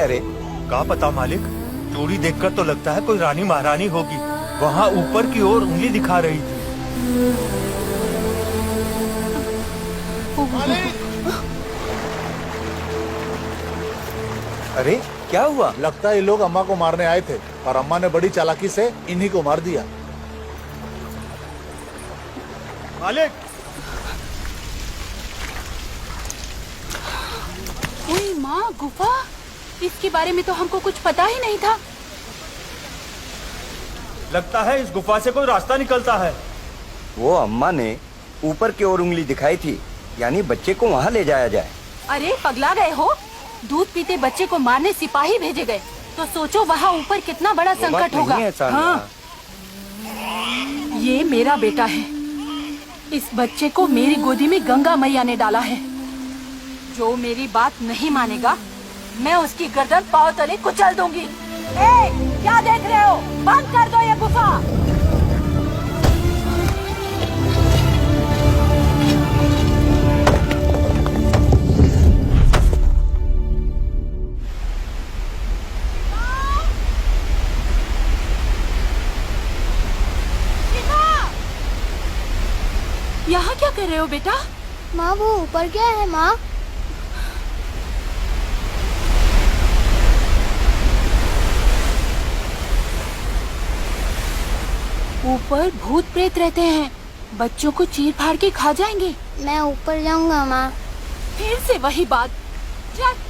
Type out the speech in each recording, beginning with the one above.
रे? क्या पता मालिक, चोरी देखकर तो लगता है कोई रानी महारानी होगी। वहाँ ऊपर की ओर उंगली दिखा रही थी। अरे क्या हुआ? लगता है ये लोग अम्मा को मारने आए थे और अम्मा ने बड़ी चालाकी से इन्हीं को मार दिया। मालिक, ओए माँ, गुफा, इसके बारे में तो हमको कुछ पता ही नहीं था। लगता है इस गुफा से कोई रास्ता निकलता है। वो अम्मा ने ऊपर की ओर उंगली दिखाई थी, यानी बच्चे को वहाँ ले जाया जाए। अरे पगला गए हो? दूध पीते बच्चे को मारने सिपाही भेजे गए, तो सोचो वहाँ ऊपर कितना बड़ा संकट होगा। हाँ, ये मेरा बेटा है। इस बच्चे को मेरी गोदी में गंगा मैया ने डाला है। जो मेरी बात नहीं मानेगा, मैं उसकी गर्दन पांव तले कुचल दूंगी। ए, क्या देख रहे हो? बंद कर दो ये गुफा। यहाँ क्या कर रहे हो बेटा? माँ वो ऊपर क्या है माँ? ऊपर भूत प्रेत रहते हैं, बच्चों को चीर फाड़ के खा जाएंगे। मैं ऊपर जाऊंगा माँ। फिर से वही बात। चल।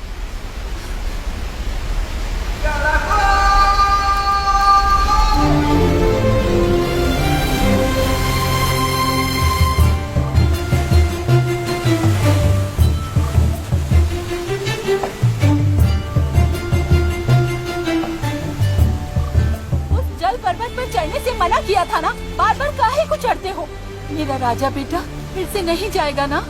पर्वत पर चढ़ने से मना किया था ना, बार बार काहे को चढ़ते हो? मेरा राजा बेटा फिर से नहीं जाएगा ना?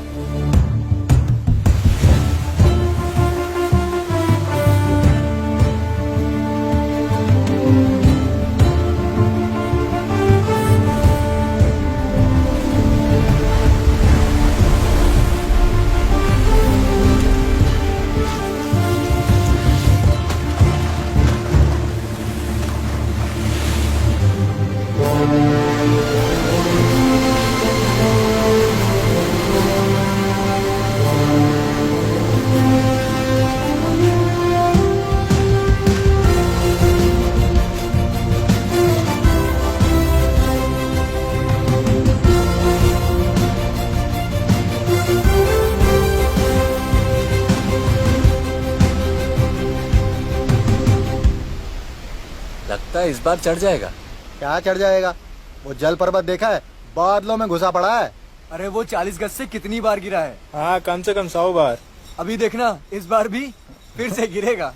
लगता है इस बार चढ़ जाएगा। क्या चढ़ जाएगा? वो जल पर्वत देखा है? बादलों में घुसा पड़ा है। अरे वो 40 गज से कितनी बार गिरा है? हाँ, कम से कम 100 बार। अभी देखना, इस बार भी फिर से गिरेगा।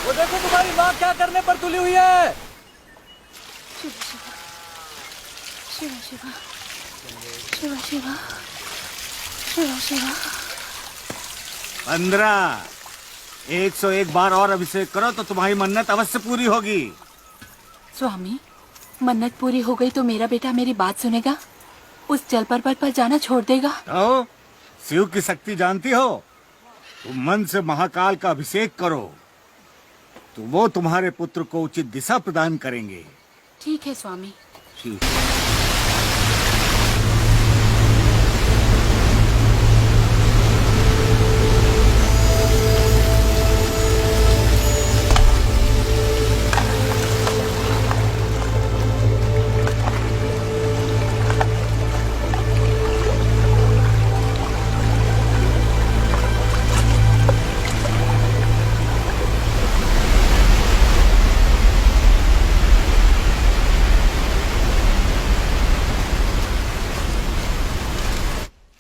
वो देखो तुम्हारी माँ क्या करने पर तुली हुई है। शिवा शिवा शिवा शिवा शिवा शिवा 101 बार और अभिषेक करो तो तुम्हारी मन्नत अवश्य पूरी होगी। स्वामी, मन्नत पूरी हो गई तो मेरा बेटा मेरी बात सुनेगा? उस जल पर्वत पर जाना छोड़ देगा? तो शिव की शक्ति जानती हो? तुम मन से महाकाल का अभिषेक करो तो वो तुम्हारे पुत्र को उचित दिशा प्रदान करेंगे। ठीक है स्वामी। ठीक।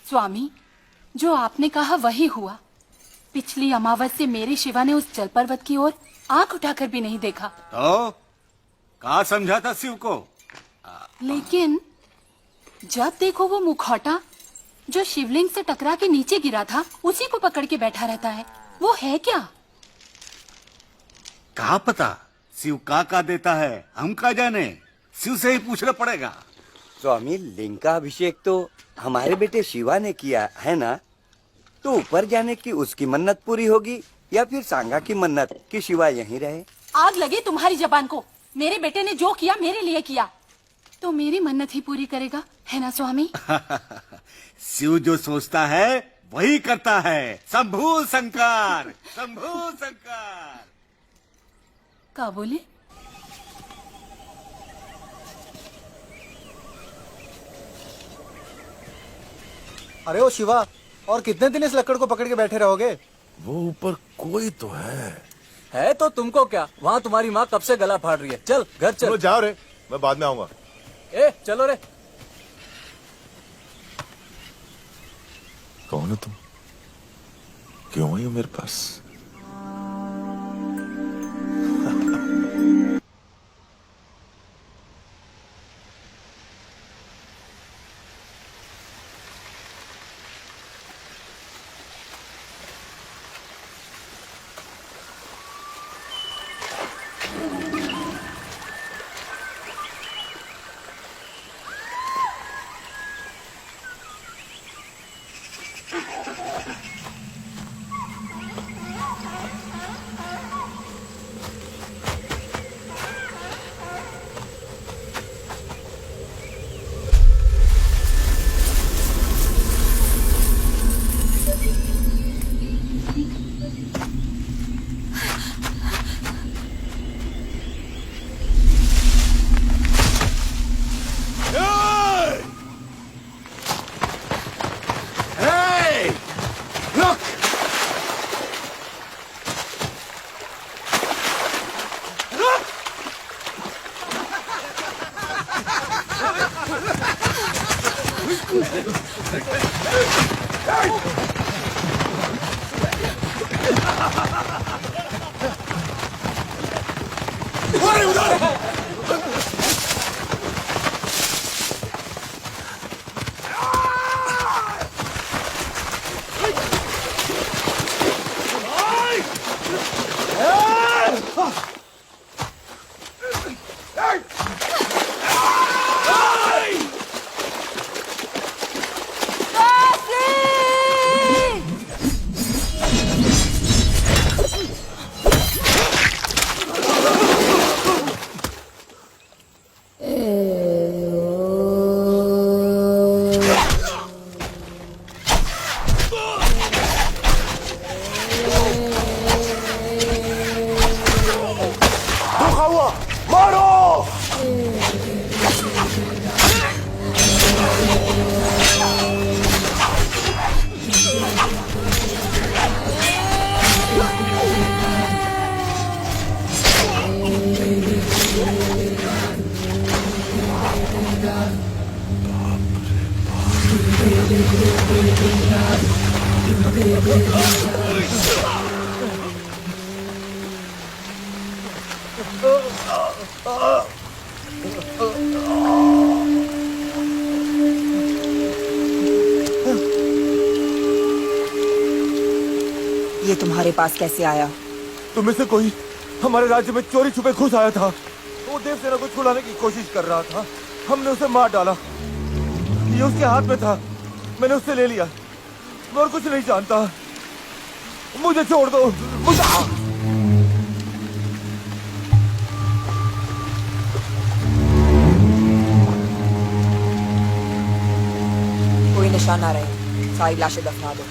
स्वामी, जो आपने कहा वही हुआ। पिछली अमावस्या मेरे शिवा ने उस जल पर्वत की ओर आंख उठाकर भी नहीं देखा। तो कहा समझा था शिव को? लेकिन जब देखो वो मुखौटा जो शिवलिंग से टकरा के नीचे गिरा था उसी को पकड़ के बैठा रहता है। वो है क्या? कहा पता शिव का देता है, हम का जाने। शिव से ही पूछना पड़ेगा। स्वामी, लिंग का अभिषेक तो हमारे बेटे शिवा ने किया है ना, तो ऊपर जाने की उसकी मन्नत पूरी होगी या फिर सांगा की मन्नत कि शिवा यहीं रहे? आग लगे तुम्हारी जबान को। मेरे बेटे ने जो किया मेरे लिए किया, तो मेरी मन्नत ही पूरी करेगा, है ना स्वामी? शिव जो सोचता है वही करता है। शंभू शंकर, शंभू शंकर। क्या बोले? अरे ओ शिवा, और कितने दिन इस लकड़ को पकड़ के बैठे रहोगे? वो ऊपर कोई तो है तो तुमको क्या, वहाँ तुम्हारी माँ कब से गला फाड़ रही है। चल घर चल। चलो जाओ रे, मैं बाद में आऊंगा। ए चलो रे। कौन हो तुम? क्यों आई हो मेरे पास? ये तुम्हारे पास कैसे आया? तुम्हें से कोई हमारे राज्य में चोरी छुपे घुस आया था। वो देवसेना को छुड़ाने की कोशिश कर रहा था। हमने उसे मार डाला। ये उसके हाथ में था, मैंने उससे ले लिया। मैं और कुछ नहीं जानता। मुझे छोड़ दो। कोई निशान ना रहे, सारी लाशें दफना दो।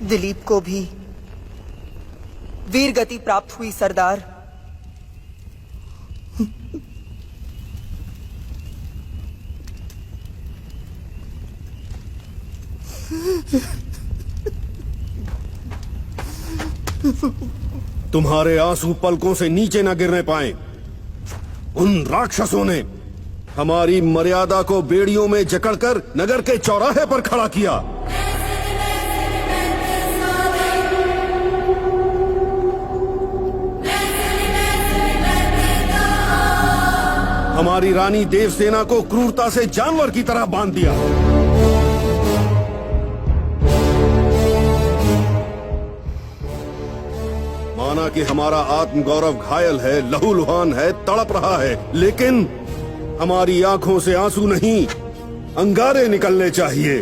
दिलीप को भी वीर गति प्राप्त हुई सरदार। तुम्हारे आंसू पलकों से नीचे न गिरने पाए। उन राक्षसों ने हमारी मर्यादा को बेड़ियों में जकड़कर नगर के चौराहे पर खड़ा किया। हमारी रानी देवसेना को क्रूरता से जानवर की तरह बांध दिया। माना कि हमारा आत्मगौरव घायल है, लहूलुहान है, तड़प रहा है, लेकिन हमारी आंखों से आंसू नहीं, अंगारे निकलने चाहिए।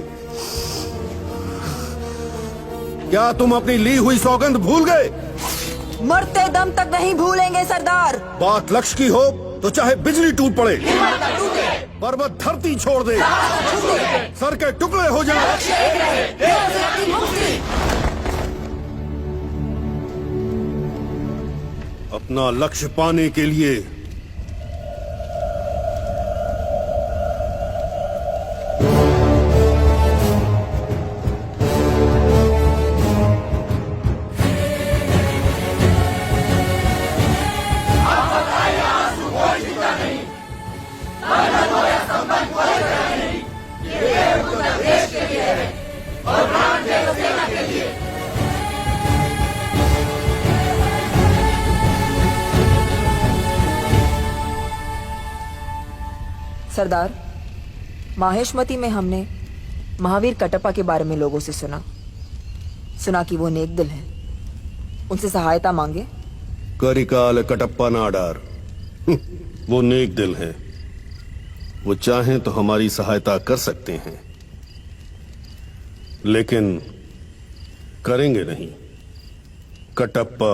क्या तुम अपनी ली हुई सौगंध भूल गए? मरते दम तक नहीं भूलेंगे सरदार। बात लक्ष्य की हो तो चाहे बिजली टूट पड़े, पर्वत धरती छोड़ दे, सर के टुकड़े हो जाए। अपना लक्ष्य पाने के लिए सरदार, माहेशमती में हमने महावीर कटप्पा के बारे में लोगों से सुना कि वो नेक दिल है। उनसे सहायता मांगे। करिकाल कटप्पा नाडार, वो नेक दिल है। वो चाहें तो हमारी सहायता कर सकते हैं, लेकिन करेंगे नहीं। कटप्पा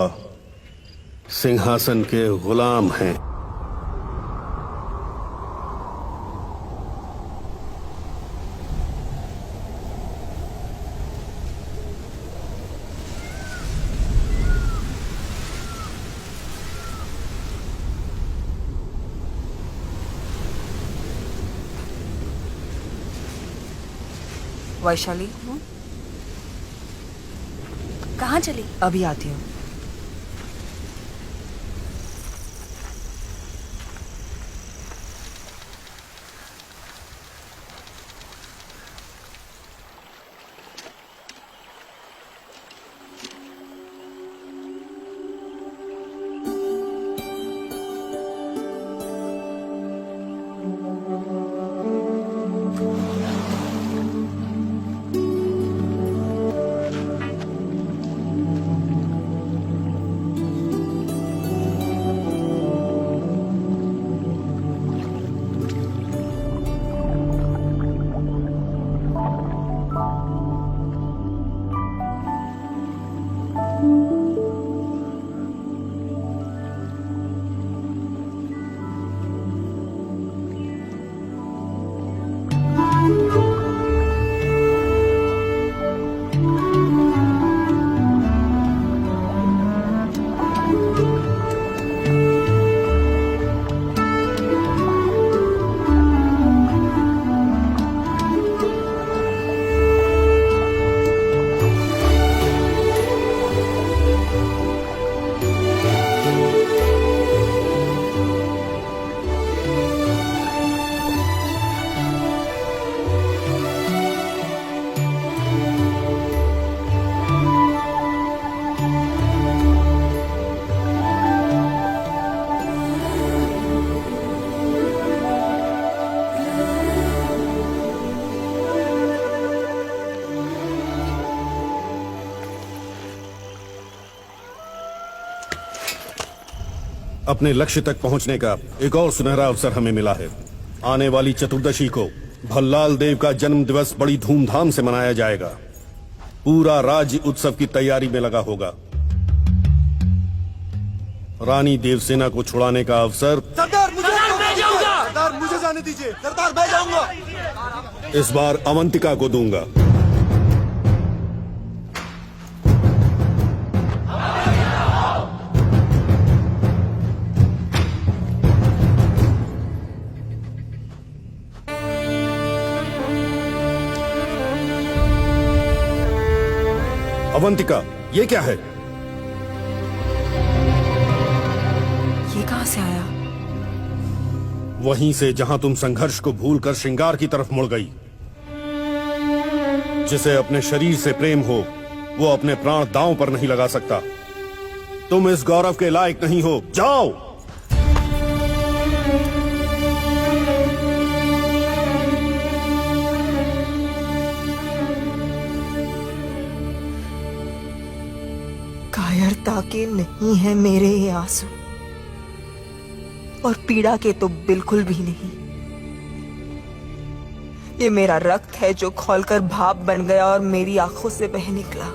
सिंहासन के गुलाम हैं। वैशाली, कहाँ चली? अभी आती हूँ। अपने लक्ष्य तक पहुंचने का एक और सुनहरा अवसर हमें मिला है। आने वाली चतुर्दशी को भल्लाल देव का जन्म दिवस बड़ी धूमधाम से मनाया जाएगा। पूरा राज्य उत्सव की तैयारी में लगा होगा। रानी देवसेना को छुड़ाने का अवसर सरदार मुझे जाने दीजिए। सरदार मैं जाऊंगा। इस बार अवंतिका को दूंगा। अवंतिका, ये क्या है? ये कहां से आया? वहीं से जहां तुम संघर्ष को भूलकर श्रृंगार की तरफ मुड़ गई। जिसे अपने शरीर से प्रेम हो, वो अपने प्राण दांव पर नहीं लगा सकता। तुम इस गौरव के लायक नहीं हो, जाओ। कायरता के नहीं है मेरे ये आंसू, और पीड़ा के तो बिल्कुल भी नहीं। ये मेरा रक्त है जो खौलकर भाप बन गया और मेरी आंखों से बह निकला।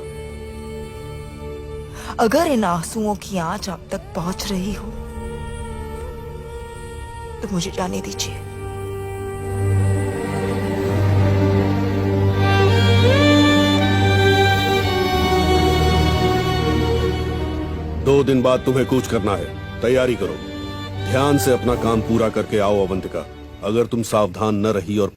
अगर इन आंसुओं की आंच आप तक पहुंच रही हो तो मुझे जाने दीजिए। दो दिन बाद तुम्हें कूच करना है, तैयारी करो। ध्यान से अपना काम पूरा करके आओ अवंतिका। अगर तुम सावधान न रही और